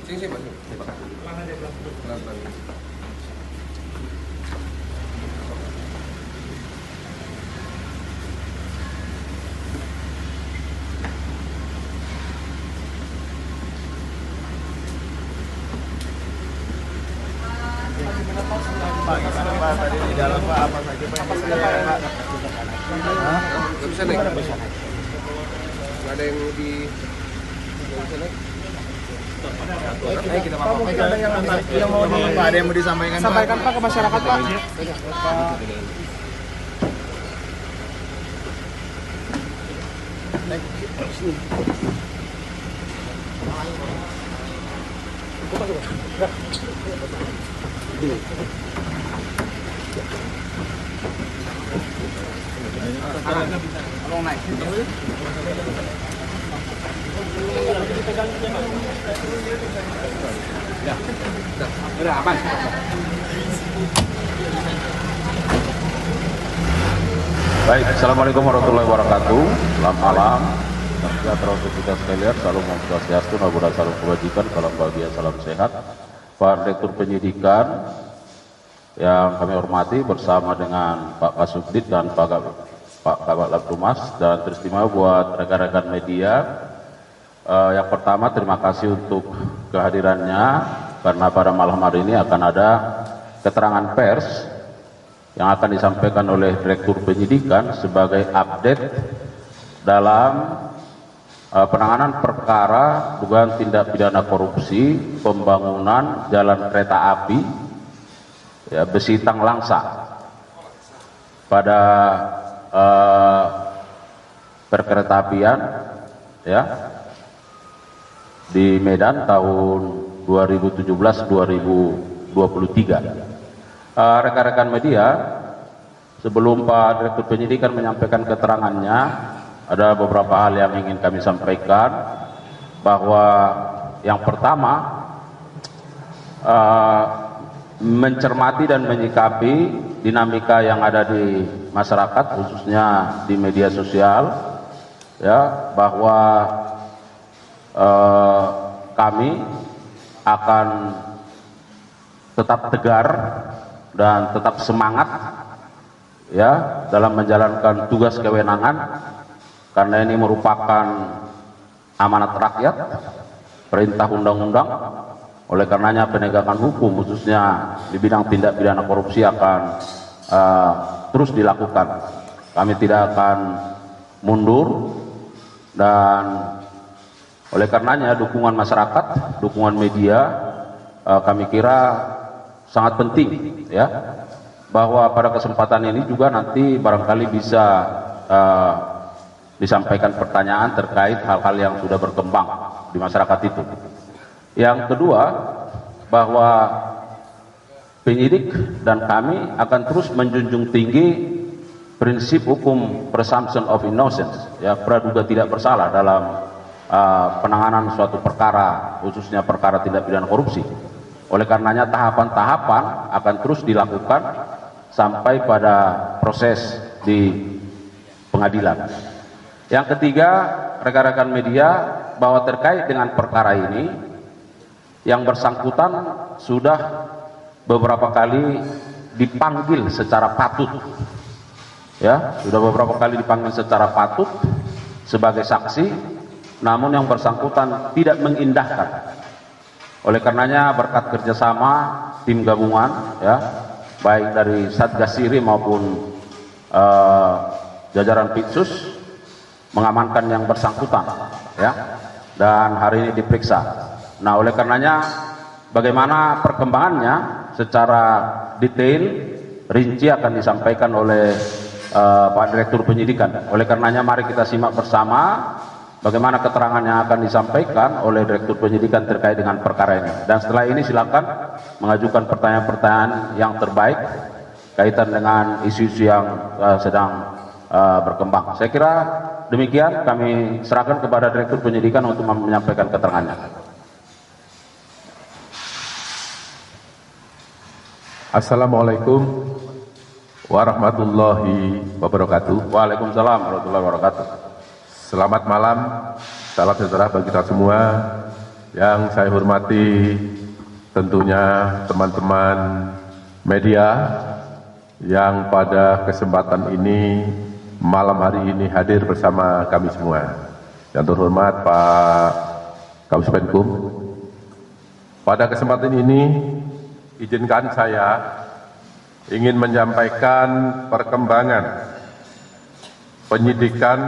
Sini Pak. Mana dia Pelan-pelan. Pak, gimana Pak? Tadi di dalam Pak apa saja Pak? Nggak bisa naik. Nggak ada yang di. Nggak bisa naik. Ayo kita Pak. Yang mau Pak, ada yang mau disampaikan Pak? Sampaikan Pak ke masyarakat Pak. Tolong naik. Udah aman. Baik, Assalamualaikum warahmatullahi wabarakatuh. Selamat malam. Salam sejahtera untuk kita sekalian. Salam Om Swastiastu, Namo Buddhaya, salam kebajikan, salam bahagia, salam sehat. Pak Direktur Penyidikan yang kami hormati bersama dengan Pak Kasubdit dan Pak Kabak Humas, dan teristimewa buat rekan-rekan media. Yang pertama, terima kasih untuk kehadirannya karena pada malam hari ini akan ada keterangan pers yang akan disampaikan oleh Direktur Penyidikan sebagai update dalam penanganan perkara dugaan tindak pidana korupsi pembangunan jalan kereta api ya, Besitang Langsa pada perkeretaapian ya di Medan tahun 2017-2023. Rekan-rekan media, sebelum Pak Direktur Penyidikan menyampaikan keterangannya, ada beberapa hal yang ingin kami sampaikan. Bahwa yang pertama, mencermati dan menyikapi dinamika yang ada di masyarakat, khususnya di media sosial, ya, bahwa kami akan tetap tegar dan tetap semangat ya dalam menjalankan tugas kewenangan, karena ini merupakan amanat rakyat, perintah undang-undang. Oleh karenanya penegakan hukum khususnya di bidang tindak pidana korupsi akan terus dilakukan. Kami tidak akan mundur, dan oleh karenanya dukungan masyarakat, dukungan media kami kira sangat penting ya, bahwa pada kesempatan ini juga nanti barangkali bisa disampaikan pertanyaan terkait hal-hal yang sudah berkembang di masyarakat itu. Yang kedua, bahwa penyidik dan kami akan terus menjunjung tinggi prinsip hukum presumption of innocence ya, praduga tidak bersalah dalam penanganan suatu perkara, khususnya perkara tindak pidana korupsi. Oleh karenanya tahapan-tahapan akan terus dilakukan sampai pada proses di pengadilan. Yang ketiga, rekan-rekan media, bahwa terkait dengan perkara ini, yang bersangkutan sudah beberapa kali dipanggil secara patut, ya, sudah beberapa kali dipanggil secara patut sebagai saksi, namun yang bersangkutan tidak mengindahkan. Oleh karenanya berkat kerjasama tim gabungan ya, baik dari Satgas Siri maupun jajaran Pitsus, mengamankan yang bersangkutan ya, dan hari ini diperiksa. Nah, oleh karenanya bagaimana perkembangannya secara detail rinci akan disampaikan oleh Pak Direktur Penyidikan. Oleh karenanya mari kita simak bersama bagaimana keterangan yang akan disampaikan oleh Direktur Penyidikan terkait dengan perkara ini. Dan setelah ini silakan mengajukan pertanyaan-pertanyaan yang terbaik kaitan dengan isu-isu yang sedang berkembang. Saya kira demikian, kami serahkan kepada Direktur Penyidikan untuk menyampaikan keterangannya. Assalamualaikum warahmatullahi wabarakatuh. Waalaikumsalam warahmatullahi wabarakatuh. Selamat malam, salam sejahtera bagi kita semua. yang saya hormati tentunya teman-teman media yang pada kesempatan ini, malam hari ini hadir bersama kami semua. Yang terhormat Pak Kabus Penkum, pada kesempatan ini izinkan saya ingin menyampaikan perkembangan penyidikan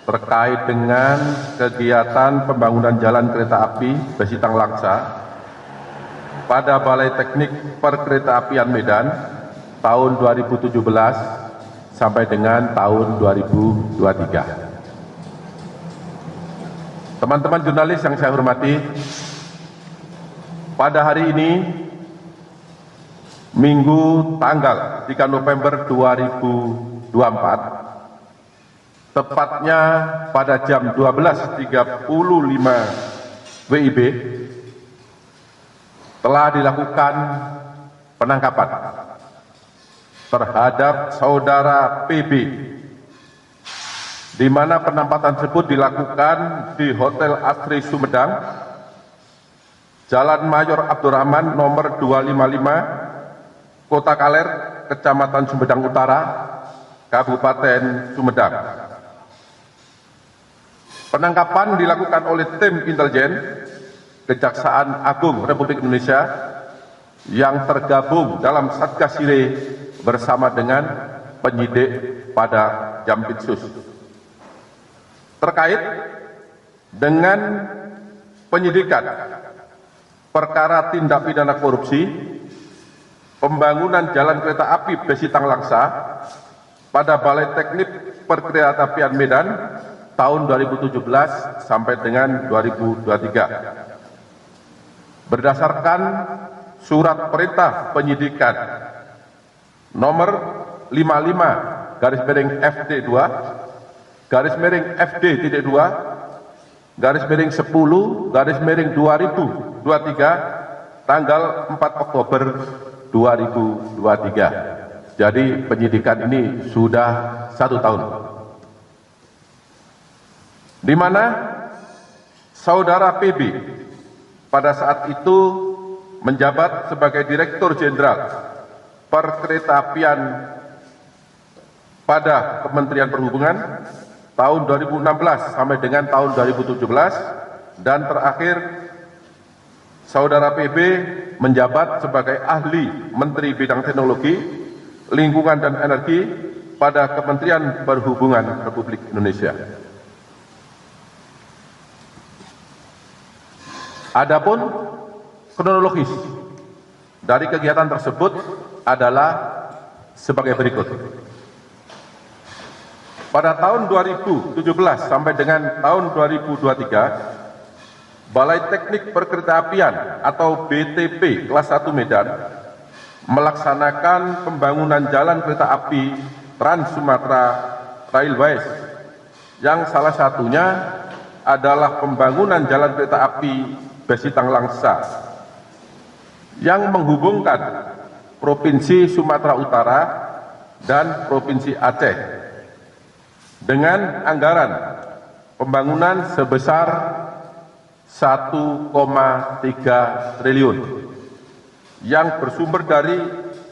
terkait dengan kegiatan pembangunan jalan kereta api Besitang Langsa pada Balai Teknik Perkeretaapian Medan tahun 2017 sampai dengan tahun 2023. Teman-teman jurnalis yang saya hormati, pada hari ini Minggu tanggal 3 November 2024, tepatnya pada jam 12.35 WIB, telah dilakukan penangkapan terhadap saudara PB, di mana penangkapan tersebut dilakukan di Hotel Asri Sumedang, Jalan Mayor Abdurrahman nomor 255, Kota Kaler, Kecamatan Sumedang Utara, Kabupaten Sumedang. Penangkapan dilakukan oleh tim intelijen Kejaksaan Agung Republik Indonesia yang tergabung dalam Satgas Sire bersama dengan penyidik pada Jampitsus. Terkait dengan penyidikan perkara tindak pidana korupsi pembangunan jalan kereta api Besitang Langsa pada Balai Teknik Perkeretaapian Medan tahun 2017 sampai dengan 2023. Berdasarkan surat perintah penyidikan nomor 55 garis miring FD2 garis miring FD.2 garis miring 10 garis miring 2023 tanggal 4 Oktober 2023. Jadi penyidikan ini sudah 1 tahun, di mana saudara PB pada saat itu menjabat sebagai Direktur Jenderal Perkeretaapian pada Kementerian Perhubungan tahun 2016 sampai dengan tahun 2017, dan terakhir saudara PB menjabat sebagai ahli Menteri Bidang Teknologi, Lingkungan dan Energi pada Kementerian Perhubungan Republik Indonesia. Adapun kronologis dari kegiatan tersebut adalah sebagai berikut. Pada tahun 2017 sampai dengan tahun 2023, Balai Teknik Perkeretaapian atau BTP kelas 1 Medan melaksanakan pembangunan jalan kereta api Trans Sumatera Railways, yang salah satunya adalah pembangunan jalan kereta api Besitang Langsa yang menghubungkan Provinsi Sumatera Utara dan Provinsi Aceh dengan anggaran pembangunan sebesar 1,3 triliun yang bersumber dari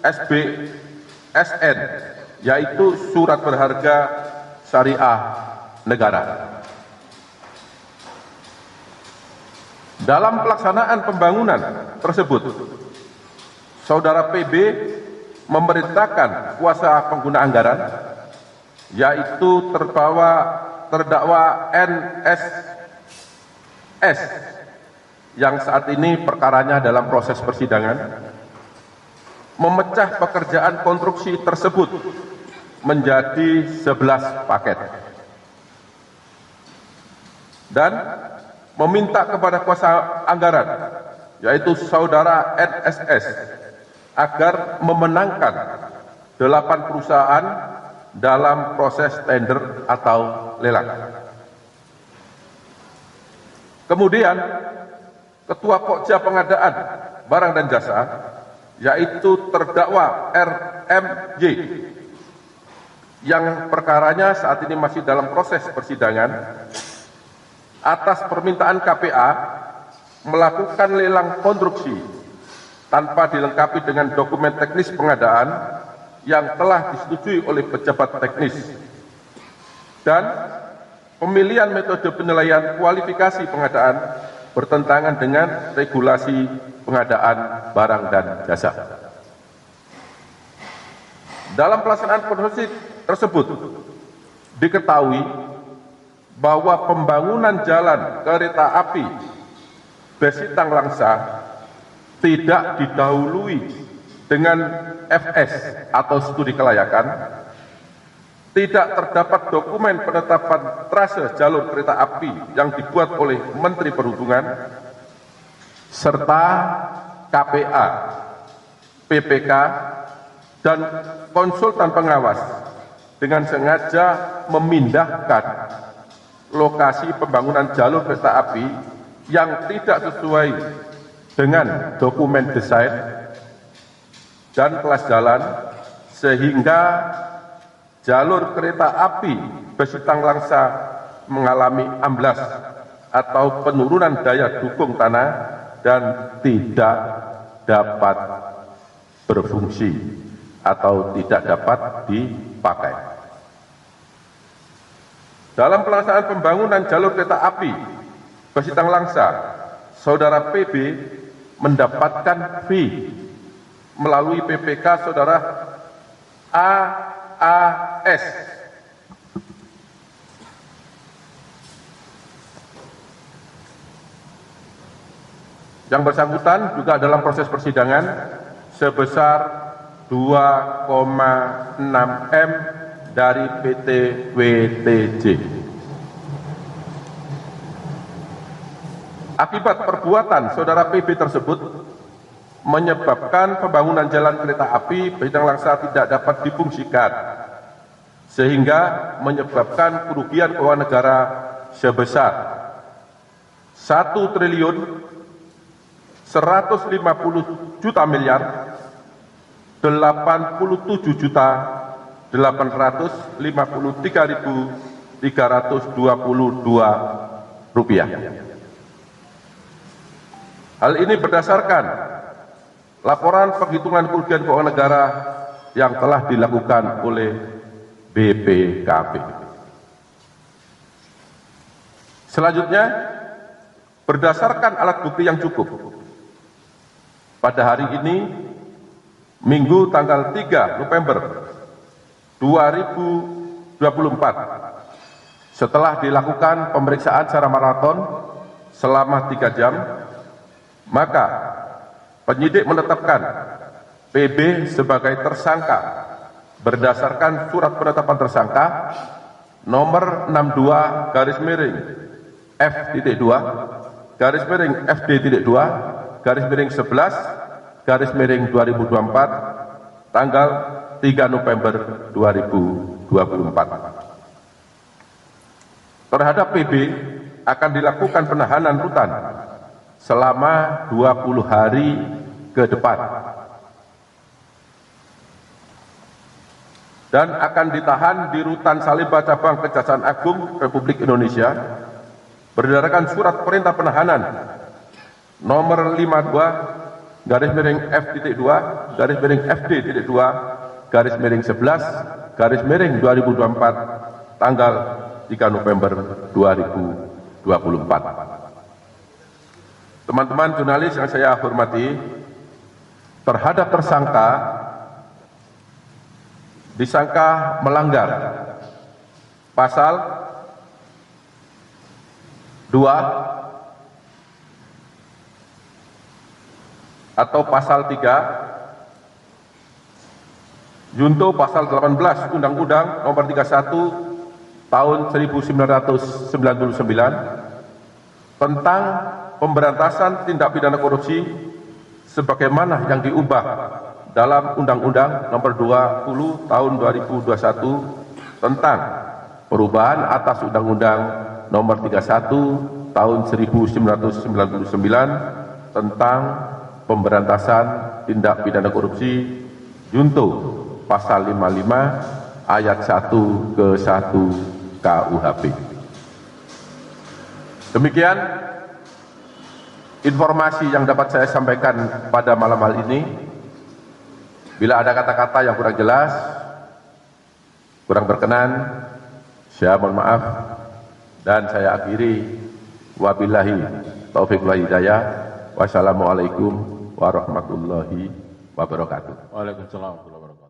SBSN, yaitu Surat Berharga Syariah Negara. Dalam pelaksanaan pembangunan tersebut, saudara PB memerintahkan kuasa pengguna anggaran, yaitu terdakwa NSS yang saat ini perkaranya dalam proses persidangan, memecah pekerjaan konstruksi tersebut menjadi 11 paket dan meminta kepada kuasa anggaran, yaitu saudara NSS, agar memenangkan 8 perusahaan dalam proses tender atau lelang. Kemudian Ketua Pokja Pengadaan Barang dan Jasa, yaitu terdakwa RMY, yang perkaranya saat ini masih dalam proses persidangan, atas permintaan KPA melakukan lelang konstruksi tanpa dilengkapi dengan dokumen teknis pengadaan yang telah disetujui oleh pejabat teknis, dan pemilihan metode penilaian kualifikasi pengadaan bertentangan dengan regulasi pengadaan barang dan jasa. Dalam pelaksanaan konstruksi tersebut, diketahui bahwa pembangunan jalan kereta api Besitang Langsa tidak didahului dengan FS atau studi kelayakan, tidak terdapat dokumen penetapan trase jalur kereta api yang dibuat oleh Menteri Perhubungan, serta KPA, PPK, dan konsultan pengawas dengan sengaja memindahkan lokasi pembangunan jalur kereta api yang tidak sesuai dengan dokumen desain dan kelas jalan, sehingga jalur kereta api Besitang Langsa mengalami amblas atau penurunan daya dukung tanah dan tidak dapat berfungsi atau tidak dapat dipakai. Dalam pelaksanaan pembangunan jalur kereta api Besitang Langsa, Saudara PB mendapatkan fee melalui PPK Saudara AAS yang bersangkutan juga dalam proses persidangan sebesar 2,6 M dari PT WTJ. Akibat perbuatan Saudara PB tersebut menyebabkan pembangunan jalan kereta api Besitang Langsa tidak dapat difungsikan, sehingga menyebabkan kerugian keuangan negara sebesar 1 triliun 150 juta miliar 87 juta 853.322 rupiah. Hal ini berdasarkan laporan penghitungan kerugian keuangan negara yang telah dilakukan oleh BPKP. Selanjutnya, berdasarkan alat bukti yang cukup, pada hari ini, Minggu tanggal 3 November 2024, setelah dilakukan pemeriksaan secara maraton selama 3 jam, maka penyidik menetapkan PB sebagai tersangka berdasarkan surat penetapan tersangka nomor 62 garis miring F.2 garis miring FD.2 garis miring 11 garis miring 2024 tanggal 3 November 2024. Terhadap PB akan dilakukan penahanan rutan selama 20 hari ke depan dan akan ditahan di Rutan Salemba Cabang Kejaksaan Agung Republik Indonesia berdasarkan surat perintah penahanan nomor 52 garis miring F.2 garis miring FD.2 garis miring 11 garis miring 2024 tanggal 3 November 2024. Teman-teman jurnalis yang saya hormati, terhadap tersangka disangka melanggar pasal 2 atau pasal 3 junto pasal 18 Undang-Undang Nomor 31 Tahun 1999 tentang pemberantasan tindak pidana korupsi sebagaimana yang diubah dalam Undang-Undang Nomor 20 Tahun 2021 tentang perubahan atas Undang-Undang Nomor 31 Tahun 1999 tentang pemberantasan tindak pidana korupsi junto pasal 55 ayat 1 ke 1 KUHP. Demikian informasi yang dapat saya sampaikan pada malam hal ini. Bila ada kata-kata yang kurang jelas, kurang berkenan, saya mohon maaf dan saya akhiri. Wabillahi taufiq wal hidayah. Wassalamualaikum warahmatullahi wabarakatuh. Waalaikumsalam warahmatullahi wabarakatuh.